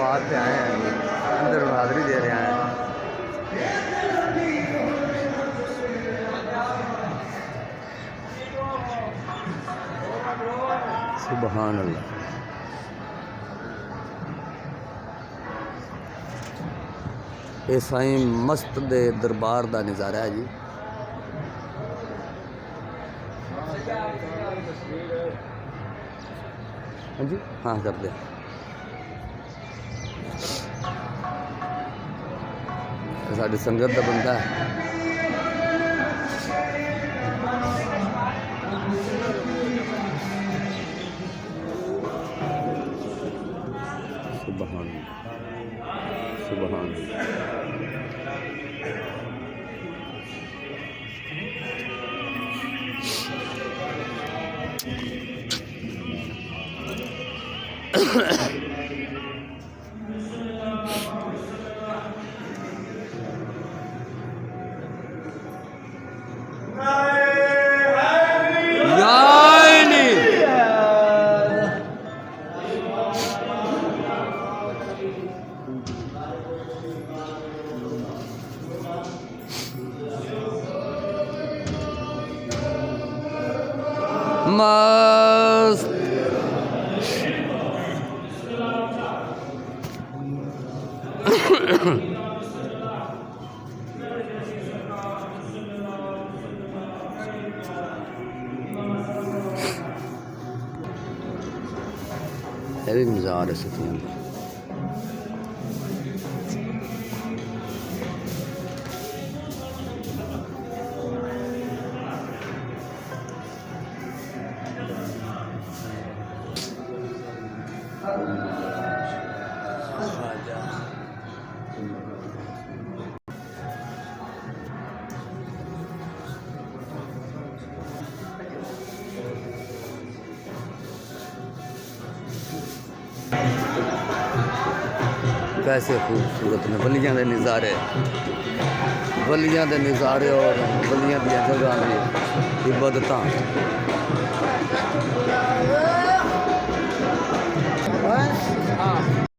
जमात से आए हैं, अंदर हाजिरी दे रहे हैं। सुभान अल्लाह। ये साईं मस्त दे दरबार का नज़ारा है जी। हाँ जी, हाँ कर दे। साड़ी संगत का बंदा है। सुभान सुभान। मस्त ये भी मज़ार है सुफियान का। कैसे खूबसूरत ने वलियां दे नज़ारे, वलियां दे नज़ारे और वलियां दी जगह दी इबादतां।